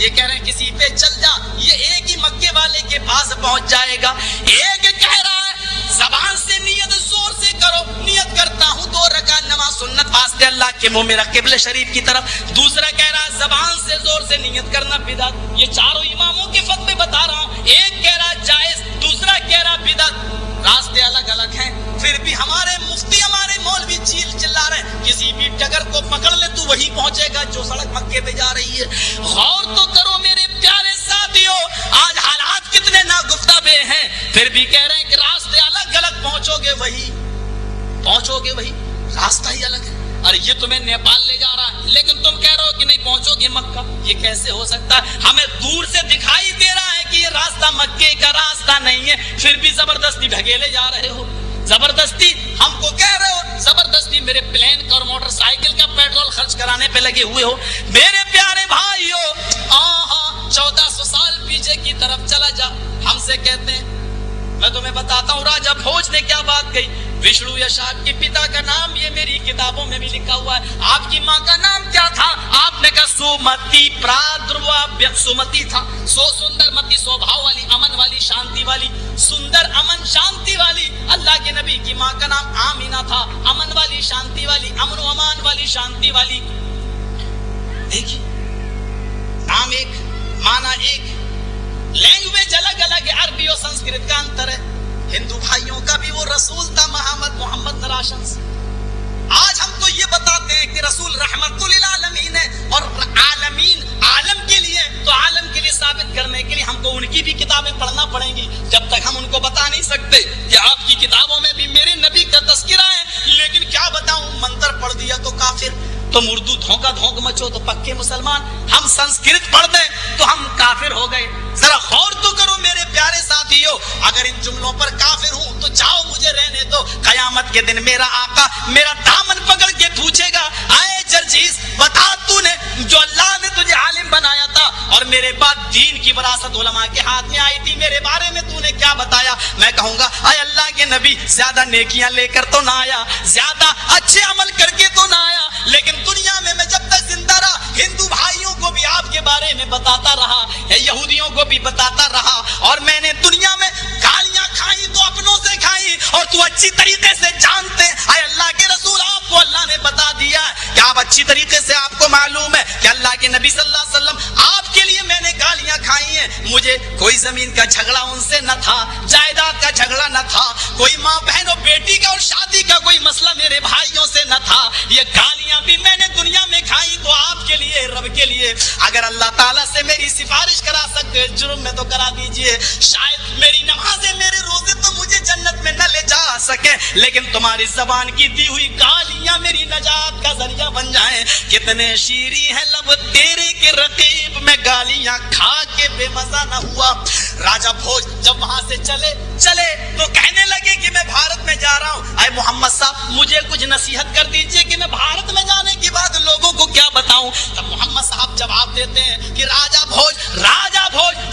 یہ کہہ رہے ہیں کسی پہ چل جا، یہ ایک ہی مکے والے کے پاس پہنچ جائے گا. ایک کہہ رہا ہے زبان سے نیت زور سے کرو، نیت کرتا ہوں 2 رکعت نماز سنت واسطے اللہ کے منہ میرا قبلہ شریف کی طرف. دوسرا کہہ رہا ہے زبان سے زور سے نیت کرنا بدعت. یہ چاروں اماموں کے فتوے بتا رہا ہوں. ایک کہہ رہا جائز، دوسرا کہہ رہا بدعت. راستے الگ الگ ہیں، پھر بھی ہمارے مفتی ہمارے مولوی چلا رہے ہیں کسی بھی ڈگر کو پکڑ لے تو وہی پہنچے گا جو سڑک مکے پہ جا رہی ہے. غور تو کرو میرے پیارے ساتھیوں، آج حالات کتنے ناگفتہ ہیں، پھر بھی کہہ رہے ہیں کہ راستے الگ الگ پہنچو گے وہی راستہ ہی الگ ہے. اور یہ تمہیں نیپال لے جا رہا ہے لیکن تم کہہ رہے ہو کہ نہیں پہنچو گے مکہ. یہ کیسے ہو سکتا ہے؟ ہمیں دور سے دکھائی دے رہا ہے کہ یہ راستہ مکے کا راستہ نہیں ہے، پھر بھی زبردستی ڈھکیلے جا رہے ہو. زبردستی ہم کو کہہ رہے ہو، زبردستی میرے پلین کا اور موٹر سائیکل کا پیٹرول خرچ کرانے پہ لگے ہوئے ہو. میرے پیارے بھائیو، 1400 سال پیچھے کی طرف چلا جا. ہم سے کہتے ہیں، میں تمہیں بتاتا ہوں راجہ بھوج نے کیا بات کہی. وشنو یشا کی پتا کا نام یہ میری کتابوں میں بھی لکھا ہوا ہے. آپ کی ماں کا نام کیا تھا؟ آپ نے کہا سومتی. پرادروا سومتی تھا. سندر متی، سوبھاؤ والی، امن والی، شانتی والی. سندر، امن، شانتی والی. اللہ کے نبی کی ماں کا نام آمینہ تھا، امن والی، شانتی والی، امن و امان والی، شانتی والی. دیکھیے نام ایک، مانا ایک، لینگویج الگ الگ ہے. عربی اور سنسکرت کا انتر ہے. ہندو بھائیوں کا بھی وہ رسول تھا محمد تراشن سے. آج ہم تو یہ بتاتے ہیں کہ رسول رحمت للعالمین ہے اور عالمین عالم کے لیے، تو عالم کے لیے ثابت کرنے کے لیے ہم کو ان کی بھی کتابیں پڑھنا پڑیں گی. جب تک ہم ان کو بتا نہیں سکتے کہ آپ کی کتابوں میں بھی میرے نبی کا تذکرہ ہے، لیکن کیا بتاؤں، منتر پڑھ دیا تو کافر، تم اردو دھوکا دھونک مچو تو پکے مسلمان، ہم سنسکرت پڑھ دیں تو ہم کافر ہو گئے. ذرا غور تو کرو میرے پیارے ساتھیو. اگر ان جملوں پر کافر ہوں تو جاؤ مجھے رہنے دو. قیامت کے دن میرا آقا میرا دامن پکڑ کے پوچھے گا، آئے جرجیس بتا تو نے جو اللہ نے تجھے عالم بنایا تھا اور میرے بعد دین کی وراثت علماء کے ہاتھ میں آئی تھی، میرے بارے میں تو نے کیا بتایا؟ میں کہوں گا اے اللہ کے نبی، زیادہ نیکیاں لے کر تو نہ آیا، زیادہ اچھے عمل کر کے تو نہ آیا، لیکن دنیا میں جب تک زندہ رہا ہندو بھائیوں کو بھی آپ کے بارے میں بتاتا رہا، یہودیوں کو بھی بتاتا رہا، اور میں نے دنیا میں گالیاں کھائی تو اپنوں سے کھائی، اور تو اچھی طریقے سے جانتے اے اللہ کے رسول، آپ کو اللہ نے بتا دیا کہ آپ اچھی طریقے سے آپ کو معلوم ہے کہ اللہ کے نبی صلی اللہ علیہ وسلم آپ کے لیے میں نے گالیاں کھائی ہیں. مجھے کوئی زمین کا جھگڑا ان سے نہ تھا، جائیداد کا جھگڑا نہ تھا، کوئی ماں بہن اور بیٹی کا اور شادی کا کوئی مسئلہ میرے بھائیوں سے نہ تھا. یہ گالیاں بھی میں نے دنیا میں کھائی تو آپ کے لیے، رب کے لیے. اگر اللہ تعالیٰ سے میری سفارش کرا سکتے جرم میں تو کرا دیجئے. شاید میری نمازیں، میرے روزے تو مجھے جنت میں نہ لے جا سکے، لیکن تمہاری زبان کی دی ہوئی گالیاں میری نجات کا ذریعہ بن جائیں. کتنے شیریں ہیں لب تیرے کے رقیب میں گالیاں کھا کے بے مزہ نہ ہوا. راجہ بھوج جب وہاں سے چلے تو کہنے لگے کہ میں بھارت میں جا رہا ہوں، اے محمد صاحب مجھے کچھ نصیحت کر دیجئے کہ میں بھارت میں جانے کے بعد لوگوں کو کیا بتاؤں. تب محمد صاحب جواب دیتے ہیں کہ راجہ بھوج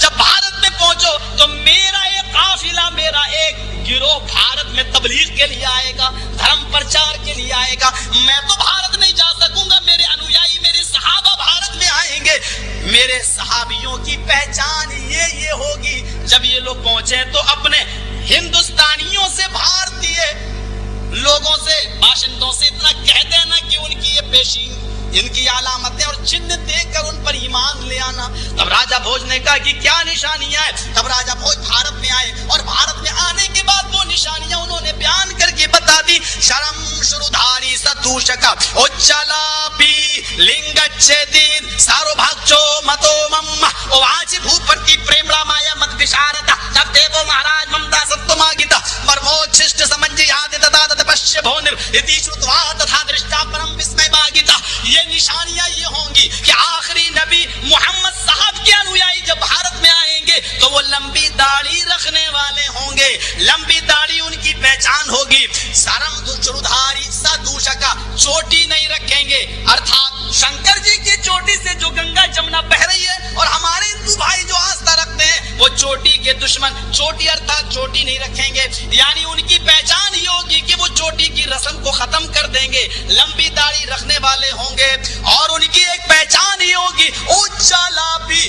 جب بھارت میں پہنچو تو میرا ایک قافلہ، میرا ایک گروہ بھارت میں تبلیغ کے لیے آئے گا، دھرم پرچار کے لیے آئے گا. میں تو بھارت نہیں جا سکوں گا، میرے انویائی، میرے صحابہ بھارت میں آئیں گے. میرے صحابیوں کی پہچان یہ ہوگی، جب یہ لوگ پہنچے تو اپنے ہندوستانیوں سے، بھارتیہ لوگوں سے، باشندوں سے اتنا کہہ دینا کہ ان کی یہ پیشین، ان کی علامتیں اور چہن دیکھ کر ان پر ایمان لے آنا. تب راجہ بھوج نے کہا کہ کیا نشانیاں ہیں؟ تب راجہ بھوج بھارت میں آئے اور بھارت میں آنے کے بعد وہ نشانیاں انہوں نے بیان کر کے بتا دی. شرم شرودھاری ستوشکا اچلاپی لنگچدین سارو بھاگچو متو مم واج بھوپرتی پریمڑا مایا مت وشارتا جب دیو مہاراج ممتا ستماگتا مرموچشٹ سمنجی آدت دادت پشی بھونر اتی شرطوا تتھا درشتا پرم وسمے باگتا. یہ نشانیاں یہ ہوں گی کہ آخری نبی محمد صاحب کے انویائی جب بھارت میں آئیں گے تو وہ لمبی داڑھی رکھنے والے ہوں گے، لمبی داڑھی ان کی پہچان ہوگی. سرم شرودھاری سدوشکا چوٹی نہیں رکھیں گے، ارتھات شنکر جی کی چوٹی سے جو گنگا جمنا بہ رہی ہے اور ہمارے ہندو بھائی جو آستھا رکھتے ہیں وہ چوٹی کے دشمن، چوٹی ارتھات چوٹی نہیں رکھیں گے. یعنی ان کی پہچان یہ ہوگی کہ وہ چوٹی کی رسم کو ختم کر دیں گے، لمبی داڑھی رکھنے والے ہوں گے. اور ان کی ایک پہچان ہی ہوگی اچالاپی،